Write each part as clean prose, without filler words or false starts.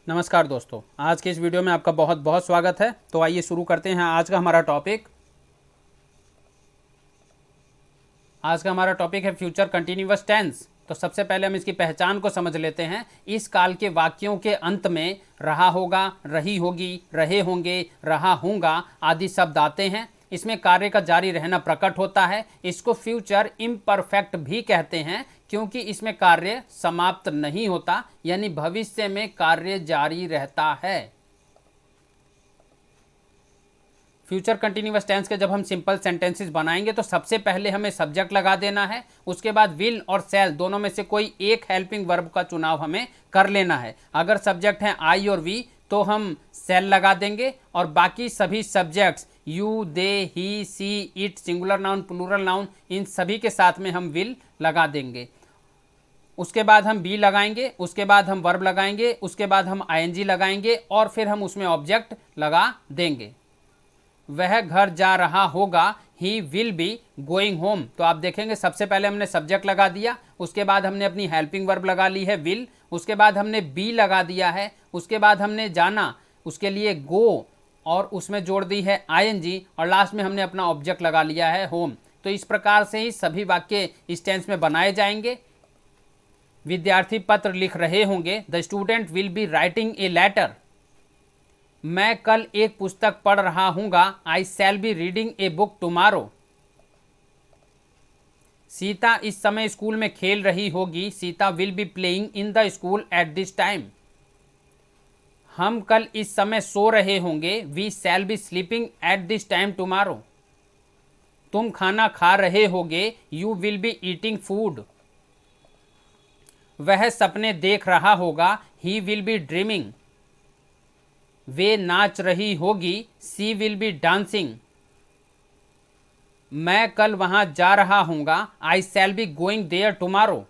नमस्कार दोस्तों, आज के इस वीडियो में आपका बहुत बहुत स्वागत है। तो आइए शुरू करते हैं आज का हमारा टॉपिक। आज का हमारा टॉपिक है फ्यूचर कंटिन्यूअस टेंस। तो सबसे पहले हम इसकी पहचान को समझ लेते हैं। इस काल के वाक्यों के अंत में रहा होगा, रही होगी, रहे होंगे, रहा होगा आदि शब्द आते हैं। इसमें कार्य का जारी रहना प्रकट होता है। इसको फ्यूचर इम्परफेक्ट भी कहते हैं क्योंकि इसमें कार्य समाप्त नहीं होता, यानी भविष्य में कार्य जारी रहता है। फ्यूचर कंटिन्यूअस टेंस के जब हम सिंपल सेंटेंसेस बनाएंगे तो सबसे पहले हमें सब्जेक्ट लगा देना है। उसके बाद विल और शैल दोनों में से कोई एक हेल्पिंग वर्ब का चुनाव हमें कर लेना है। अगर सब्जेक्ट हैं आई और वी तो हम शैल लगा देंगे और बाकी सभी subjects you, they, he, she, it, singular noun, plural noun, इन सभी के साथ में हम विल लगा देंगे। उसके बाद हम बी लगाएंगे, उसके बाद हम वर्ब लगाएंगे, उसके बाद हम आईएनजी लगाएंगे और फिर हम उसमें ऑब्जेक्ट लगा देंगे। वह घर जा रहा होगा, he will be going home. तो आप देखेंगे सबसे पहले हमने सब्जेक्ट लगा दिया, उसके बाद हमने अपनी हेल्पिंग वर्ब लगा ली है विल, उसके बाद हमने बी लगा दिया है, उसके बाद हमने जाना, उसके लिए गो और उसमें जोड़ दी है आईएनजी और लास्ट में हमने अपना ऑब्जेक्ट लगा लिया है होम। तो इस प्रकार से ही सभी वाक्य इस टेंस में बनाए जाएंगे। विद्यार्थी पत्र लिख रहे होंगे, the student will be writing a letter. मैं कल एक पुस्तक पढ़ रहा हूँगा, I shall be reading a book tomorrow. Sita इस समय स्कूल में खेल रही होगी, Sita will be playing in the school at this time. हम कल इस समय सो रहे होंगे, we shall be sleeping at this time tomorrow. तुम खाना खा रहे होगे, you will be eating food. वह सपने देख रहा होगा, ही विल बी ड्रीमिंग। वे नाच रही होगी, सी विल बी डांसिंग। मैं कल वहां जा रहा हूंगा, I shall be going there tomorrow.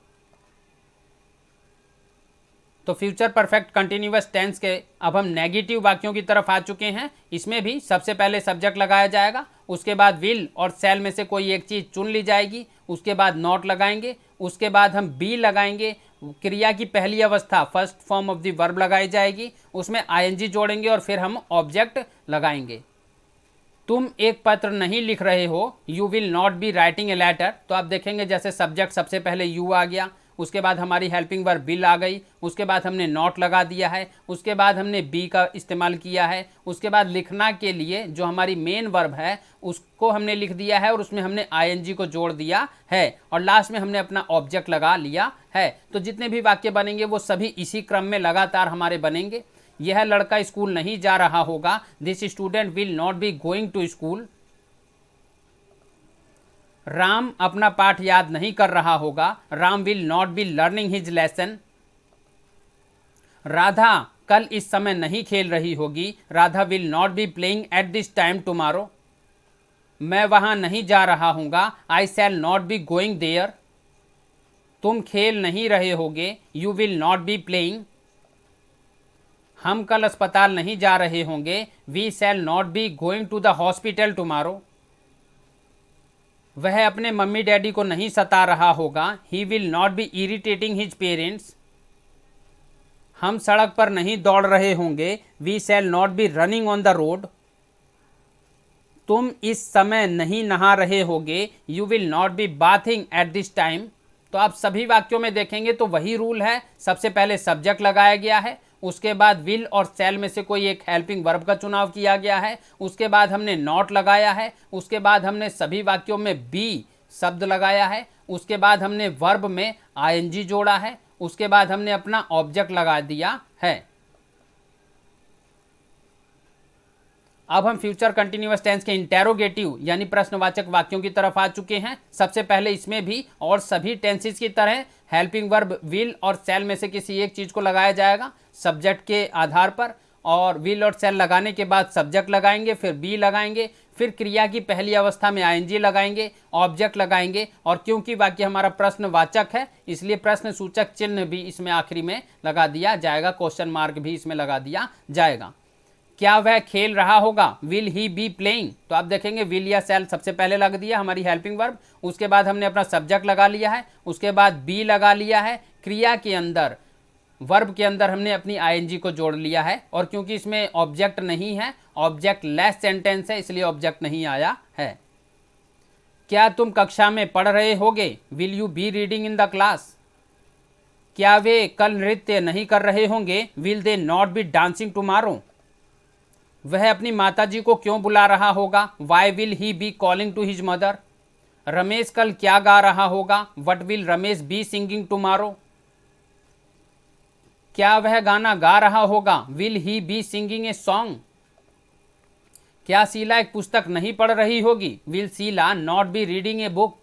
तो फ्यूचर परफेक्ट कंटिन्यूअस टेंस के अब हम नेगेटिव वाक्यों की तरफ आ चुके हैं। इसमें भी सबसे पहले सब्जेक्ट लगाया जाएगा, उसके बाद विल और शैल में से कोई एक चीज़ चुन ली जाएगी, उसके बाद नॉट लगाएंगे, उसके बाद हम बी लगाएंगे। क्रिया की पहली अवस्था first form of the verb लगाई जाएगी, उसमें आईएनजी जोड़ेंगे और फिर हम ऑब्जेक्ट लगाएंगे। तुम एक पत्र नहीं लिख रहे हो, you will not be writing a letter. तो आप देखेंगे जैसे सब्जेक्ट सबसे पहले यू आ गया, उसके बाद हमारी हेल्पिंग वर्ब विल आ गई, उसके बाद हमने नॉट लगा दिया है, उसके बाद हमने बी का इस्तेमाल किया है, उसके बाद लिखना के लिए जो हमारी मेन वर्ब है उसको हमने लिख दिया है और उसमें हमने आईएनजी को जोड़ दिया है और लास्ट में हमने अपना ऑब्जेक्ट लगा लिया है। तो जितने भी वाक्य बनेंगे वो सभी इसी क्रम में लगातार हमारे बनेंगे। यह लड़का स्कूल नहीं जा रहा होगा, this student will not be going to school. Ram अपना पाठ याद नहीं कर रहा होगा, Ram will not be learning his lesson. Radha कल इस समय नहीं खेल रही होगी, Radha will not be playing at this time tomorrow. मैं वहां नहीं जा रहा हूंगा, I shall not be going there. तुम खेल नहीं रहे होगे, you will not be playing. हम कल अस्पताल नहीं जा रहे होंगे, we shall not be going to the hospital tomorrow. वह अपने मम्मी डैडी को नहीं सता रहा होगा, he will not be irritating his parents. हम सड़क पर नहीं दौड़ रहे होंगे, we shall not be running on the road. तुम इस समय नहीं नहा रहे होगे, you will not be bathing at this time. तो आप सभी वाक्यों में देखेंगे तो वही रूल है, सबसे पहले सब्जेक्ट लगाया गया है, उसके बाद विल और शैल में से कोई एक हेल्पिंग वर्ब का चुनाव किया गया है, उसके बाद हमने नॉट लगाया है, उसके बाद हमने सभी वाक्यों में बी शब्द लगाया है, उसके बाद हमने वर्ब में आईएनजी जोड़ा है, उसके बाद हमने अपना ऑब्जेक्ट लगा दिया है। अब हम फ्यूचर कंटिन्यूअस टेंस के इंटेरोगेटिव यानी प्रश्नवाचक वाक्यों की तरफ आ चुके हैं। सबसे पहले इसमें भी और सभी टेंसेस की तरह हेल्पिंग वर्ब विल और शैल में से किसी एक चीज़ को लगाया जाएगा सब्जेक्ट के आधार पर, और विल और शैल लगाने के बाद सब्जेक्ट लगाएंगे, फिर बी लगाएंगे, फिर क्रिया की पहली अवस्था में आईएनजी लगाएंगे, ऑब्जेक्ट लगाएंगे और क्योंकि वाक्य हमारा प्रश्नवाचक है इसलिए प्रश्न सूचक चिन्ह भी इसमें आखिरी में लगा दिया जाएगा, क्वेश्चन मार्क भी इसमें लगा दिया जाएगा। क्या वह खेल रहा होगा, विल ही बी प्लेइंग। तो आप देखेंगे विल या शैल सबसे पहले लग दिया हमारी हेल्पिंग वर्ब, उसके बाद हमने अपना सब्जेक्ट लगा लिया है, उसके बाद बी लगा लिया है, क्रिया के अंदर वर्ब के अंदर हमने अपनी आईएनजी को जोड़ लिया है, और क्योंकि इसमें ऑब्जेक्ट नहीं है, ऑब्जेक्ट लेस सेंटेंस है, इसलिए ऑब्जेक्ट नहीं आया है। क्या तुम कक्षा में पढ़ रहे होगे? Will you be reading in the class? क्या वे कल नृत्य नहीं कर रहे होंगे? Will they not be dancing tomorrow? वह अपनी माताजी को क्यों बुला रहा होगा? Why will he be calling to his mother? Ramesh कल क्या गा रहा होगा? What will Ramesh be singing tomorrow? क्या वह गाना गा रहा होगा? Will he be singing a song? क्या शीला एक पुस्तक नहीं पढ़ रही होगी? Will Sheela not be reading a book?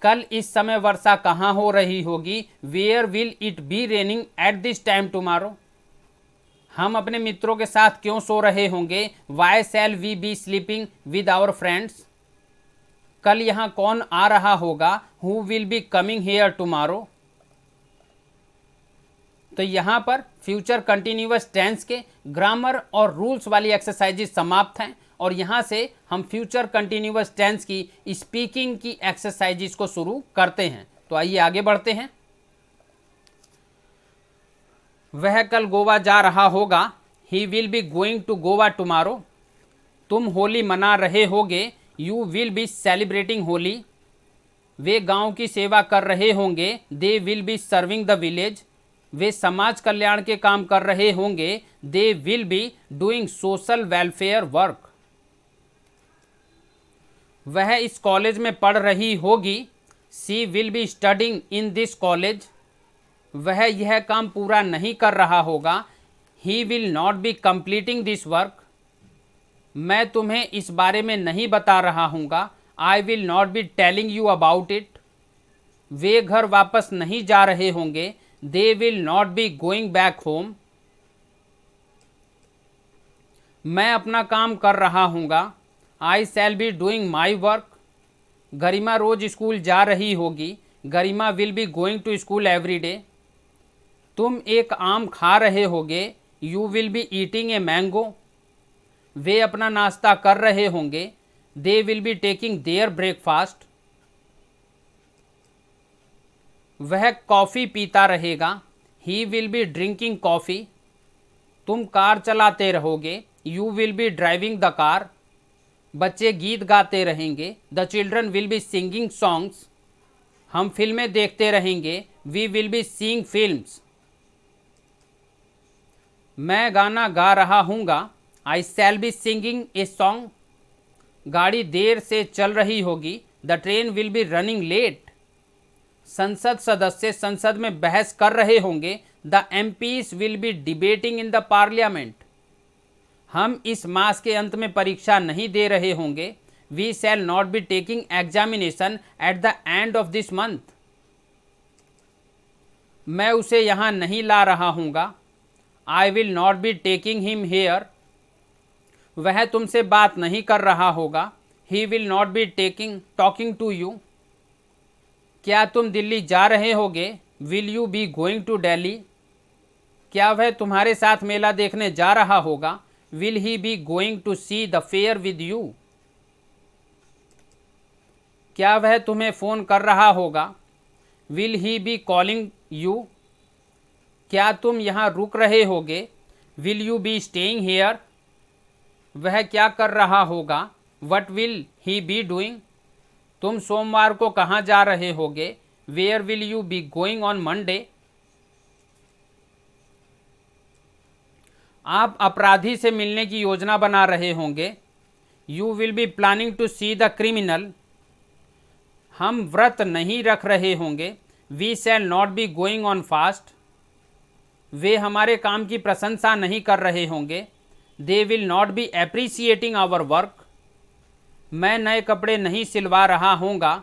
कल इस समय वर्षा कहाँ हो रही होगी? Where will it be raining at this time tomorrow? हम अपने मित्रों के साथ क्यों सो रहे होंगे? Why shall we be sleeping with our friends? कल यहाँ कौन आ रहा होगा? Who will be coming here tomorrow? तो यहाँ पर फ्यूचर कंटिन्यूअस टेंस के ग्रामर और रूल्स वाली एक्सरसाइजेज समाप्त हैं, और यहाँ से हम फ्यूचर कंटिन्यूअस टेंस की स्पीकिंग की एक्सरसाइजेज को शुरू करते हैं। तो आइए आगे बढ़ते हैं। वह कल गोवा जा रहा होगा। He will be going to Goa tomorrow. तुम होली मना रहे होगे। You will be celebrating Holi. वे गांव की सेवा कर रहे होंगे। They will be serving the village. वे समाज कल्याण के काम कर रहे होंगे। They will be doing social welfare work. वह इस कॉलेज में पढ़ रही होगी। She will be studying in this college. वह यह काम पूरा नहीं कर रहा होगा। He will not be completing this work. मैं तुम्हें इस बारे में नहीं बता रहा हूँगा। I will not be telling you about it. वे घर वापस नहीं जा रहे होंगे। They will not be going back home. मैं अपना काम कर रहा हूँगा। I shall be doing my work. Garima रोज स्कूल जा रही होगी। Garima will be going to school every day. तुम एक आम खा रहे होगे। You will be eating a mango. वे अपना नाश्ता कर रहे होंगे। They will be taking their breakfast. वह कॉफ़ी पीता रहेगा। He will be drinking coffee. तुम कार चलाते रहोगे। You will be driving the car. बच्चे गीत गाते रहेंगे। The children will be singing songs. हम फिल्में देखते रहेंगे। We will be seeing films. मैं गाना गा रहा हूँगा। I shall be singing a song. गाड़ी देर से चल रही होगी। The train will be running late. संसद सदस्य संसद में बहस कर रहे होंगे। The MPs will be debating in the parliament. हम इस मास के अंत में परीक्षा नहीं दे रहे होंगे। We shall not be taking examination at the end of this month. मैं उसे यहाँ नहीं ला रहा हूँगा। I will not be taking him here. वह तुमसे बात नहीं कर रहा होगा। He will not be talking to you. क्या तुम दिल्ली जा रहे होगे? Will you be going to Delhi? क्या वह तुम्हारे साथ मेला देखने जा रहा होगा? Will he be going to see the fair with you? क्या वह तुम्हें फ़ोन कर रहा होगा? Will he be calling you? क्या तुम यहाँ रुक रहे होगे? Will you be staying here? वह क्या कर रहा होगा? What will he be doing? तुम सोमवार को कहाँ जा रहे होगे? Where will you be going on Monday? आप अपराधी से मिलने की योजना बना रहे होंगे। You will be planning to see the criminal. हम व्रत नहीं रख रहे होंगे। We shall not be going on fast. वे हमारे काम की प्रशंसा नहीं कर रहे होंगे। They will not be appreciating our work. मैं नए कपड़े नहीं सिलवा रहा होऊंगा।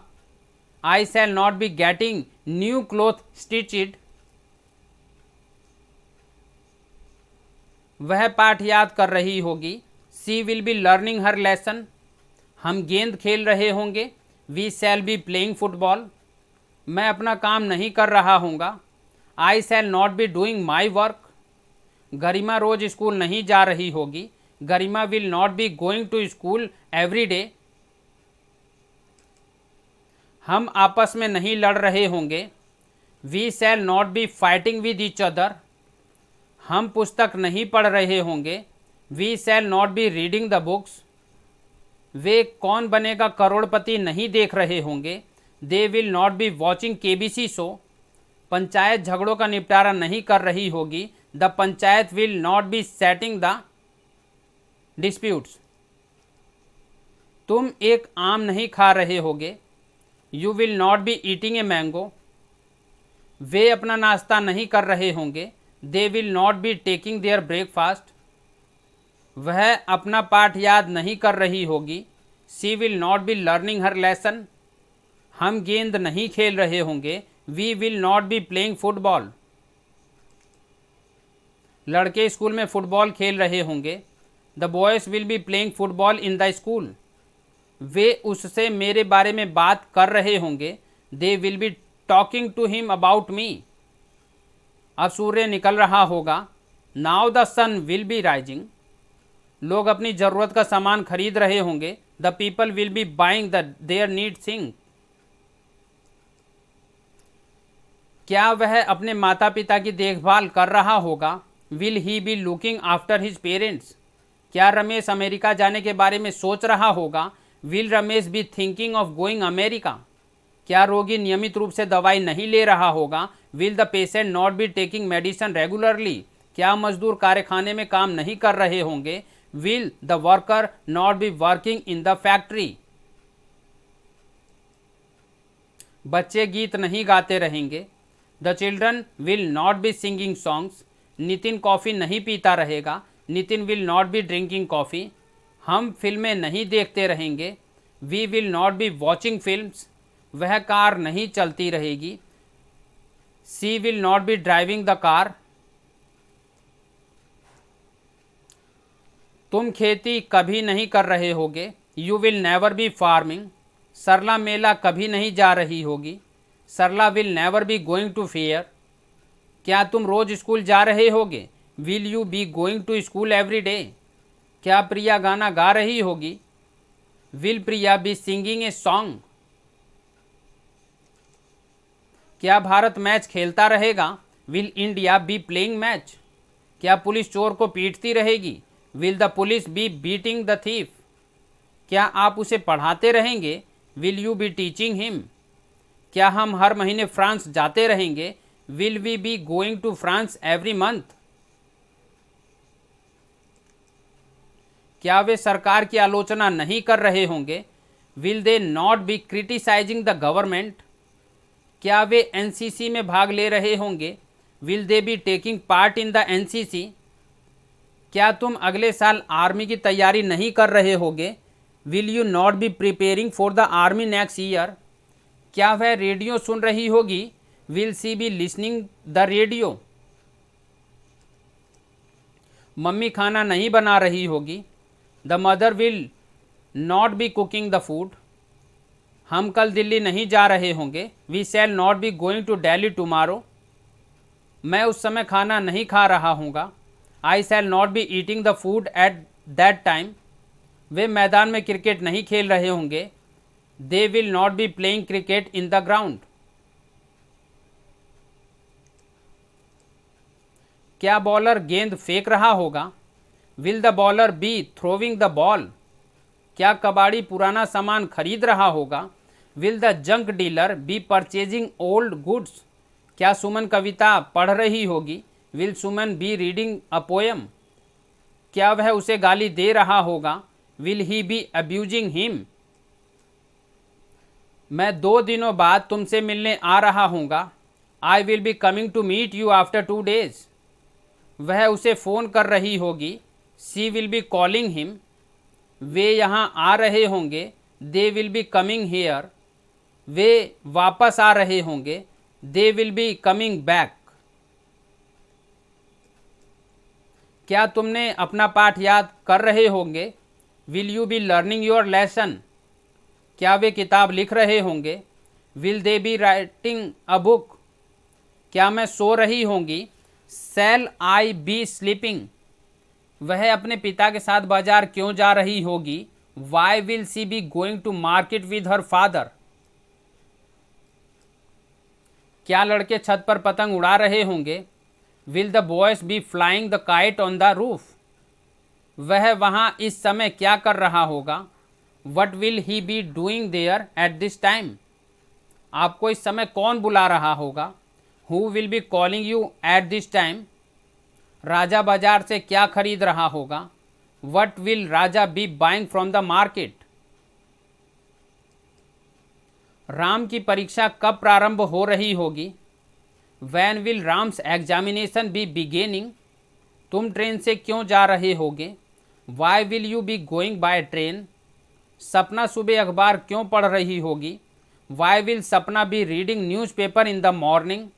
I shall not be getting new cloth stitched. वह पाठ याद कर रही होगी। She will be learning her lesson. हम गेंद खेल रहे होंगे। We shall be playing football. मैं अपना काम नहीं कर रहा हूँगा। I shall not be doing my work. Garima रोज स्कूल नहीं जा रही होगी। Garima will not be going to school every day. हम आपस में नहीं लड़ रहे होंगे। We shall not be fighting with each other, हम पुस्तक नहीं पढ़ रहे होंगे। We shall not be reading the books, वे कौन बनेगा करोड़पति नहीं देख रहे होंगे। They will not be watching KBC show, panchayat झगड़ों का निपटारा नहीं कर रही होगी। The panchayat will not be setting the disputes, तुम एक आम नहीं खा रहे होगे। You will not be eating a mango, वे अपना नाश्ता नहीं कर रहे होंगे। They will not be taking their breakfast, वह अपना पाठ याद नहीं कर रही होगी। She will not be learning her lesson, हम गेंद नहीं खेल रहे होंगे। We will not be playing football, लड़के स्कूल में फुटबॉल खेल रहे होंगे। The boys will be playing football in the school, वे उससे मेरे बारे में बात कर रहे होंगे। They will be talking to him about me, अब सूर्य निकल रहा होगा। Now the sun will be rising, लोग अपनी ज़रूरत का सामान खरीद रहे होंगे। The people will be buying their need thing, क्या वह अपने माता पिता की देखभाल कर रहा होगा। Will he be looking after his parents, क्या रमेश अमेरिका जाने के बारे में सोच रहा होगा। Will Ramesh be thinking of going America, क्या रोगी नियमित रूप से दवाई नहीं ले रहा होगा। Will the patient not be taking medicine regularly, क्या मजदूर कारखाने में काम नहीं कर रहे होंगे। Will the worker not be working in the factory, बच्चे गीत नहीं गाते रहेंगे। The children will not be singing songs, Nitin coffee नहीं पीता रहेगा। Nitin will not be drinking coffee, हम फिल्में नहीं देखते रहेंगे। We will not be watching films, वह कार नहीं चलती रहेगी। सी will not be driving the car, तुम खेती कभी नहीं कर रहे होगे। You will never be farming, Sarla मेला कभी नहीं जा रही होगी। Sarla will never be going to fair, क्या तुम रोज स्कूल जा रहे होगे। Will you be going to school every day, क्या प्रिया गाना गा रही होगी। Will Priya be singing a song, क्या भारत मैच खेलता रहेगा। Will India be playing match, क्या पुलिस चोर को पीटती रहेगी। Will the police be beating the thief, क्या आप उसे पढ़ाते रहेंगे। Will you be teaching him, क्या हम हर महीने फ्रांस जाते रहेंगे। Will we be going to France every month, क्या वे सरकार की आलोचना नहीं कर रहे होंगे। Will they not be criticizing the government, क्या वे एनसीसी में भाग ले रहे होंगे। Will they be taking part in the NCC, क्या तुम अगले साल आर्मी की तैयारी नहीं कर रहे होगे। Will you not be preparing for the army next year, क्या वह रेडियो सुन रही होगी। Will she be listening the radio, mummy खाना नहीं बना रही होगी। The mother will not be cooking the food, हम कल दिल्ली नहीं जा रहे होंगे। We shall not be going to Delhi tomorrow, मैं उस समय खाना नहीं खा रहा हूँगा। I shall not be eating the food at that time, वे मैदान में क्रिकेट नहीं खेल रहे होंगे। They will not be playing cricket in the ground, क्या बॉलर गेंद फेंक रहा होगा। Will the bowler be throwing the ball, क्या कबाड़ी पुराना सामान खरीद रहा होगा। Will the junk dealer be purchasing old goods, क्या सुमन कविता पढ़ रही होगी। Will Suman be reading a poem, क्या वह उसे गाली दे रहा होगा। Will he B abusing him, मैं 2 दिनों बाद तुमसे मिलने आ रहा हूँगा। I will be coming to meet you after 2 days, वह उसे फ़ोन कर रही होगी। She will be calling him, वे यहाँ आ रहे होंगे। They will be coming here, वे वापस आ रहे होंगे। They will be coming back, क्या तुमने अपना पाठ याद कर रहे होंगे। Will you be learning your lesson, क्या वे किताब लिख रहे होंगे। Will they be writing a book, क्या मैं सो रही होंगी। शैल आई बी स्लीपिंग, वह अपने पिता के साथ बाजार क्यों जा रही होगी। Why will she be going to market with her father, क्या लड़के छत पर पतंग उड़ा रहे होंगे? Will the boys be flying the kite on the roof? वह वहाँ इस समय क्या कर रहा होगा? What will he be doing there at this time? आपको इस समय कौन बुला रहा होगा? Who will be calling you at this time? Raja बाजार से क्या खरीद रहा होगा? What will Raja be buying from the market? Ram की परीक्षा कब प्रारंभ हो रही होगी? When will Ram's examination be beginning? तुम ट्रेन से क्यों जा रहे होगे? Why will you be going by train? Sapna सुबह अखबार क्यों पढ़ रही होगी? Why will Sapna be reading newspaper in the morning?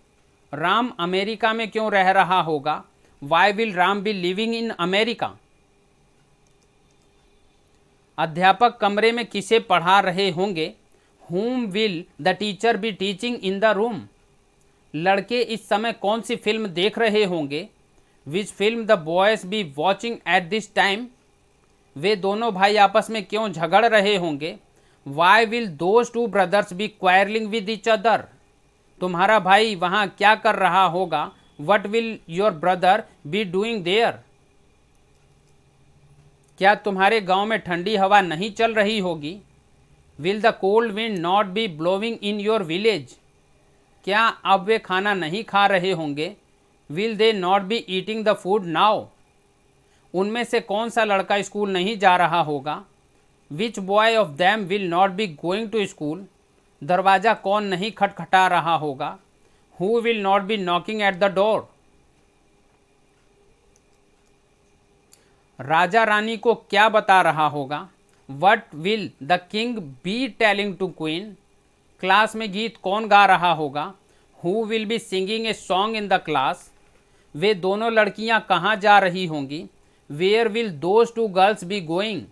Ram America में क्यों रह रहा होगा? Why will Ram be living in America? अध्यापक कमरे में किसे पढ़ा रहे होंगे? whom will the teacher be teaching in the room? लड़के इस समय कौन सी फिल्म देख रहे होंगे? Which film the boys be watching at this time? वे दोनों भाई आपस में क्यों झगड़ रहे होंगे? Why will those two brothers be quarrelling with each other? तुम्हारा भाई वहाँ क्या कर रहा होगा? What will your brother be doing there? क्या तुम्हारे गांव में ठंडी हवा नहीं चल रही होगी? Will the cold wind not be blowing in your village? क्या अब वे खाना नहीं खा रहे होंगे? Will they not be eating the food now? उनमें से कौन सा लड़का स्कूल नहीं जा रहा होगा? Which boy of them will not be going to school? दरवाज़ा कौन नहीं खटखटा रहा होगा? Who will not be knocking at the door? राजा रानी को क्या बता रहा होगा? What will the king be telling to queen? Class में गीत कौन गा रहा होगा? Who will be singing a song in the class? वे दोनों लड़कियां कहाँ जा रही होंगी? Where will those to girls be going?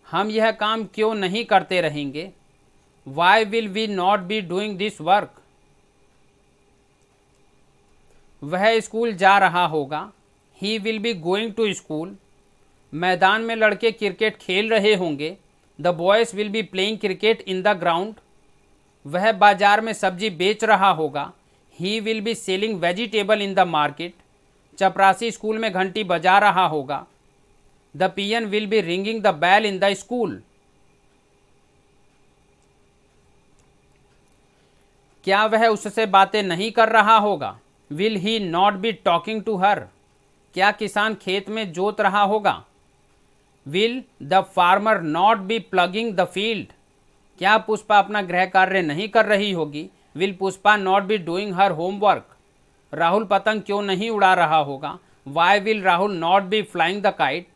हम यह काम क्यों नहीं करते रहेंगे? Why will we not be doing this work? वह स्कूल जा रहा होगा। He will be going to school. मैदान में लड़के क्रिकेट खेल रहे होंगे। The boys will be playing cricket in the ground. वह बाजार में सब्जी बेच रहा होगा। He will be selling vegetable in the market. चपरासी स्कूल में घंटी बजा रहा होगा। The peon will be ringing the bell in the school. क्या वह उससे बातें नहीं कर रहा होगा? Will he not be talking to her? क्या किसान खेत में जोत रहा होगा? Will the farmer not be plugging the field? क्या पुष्पा अपना गृह कार्य नहीं कर रही होगी? Will Pushpa not be doing her homework? Rahul पतंग क्यों नहीं उड़ा रहा होगा? Why will Rahul not be flying the kite?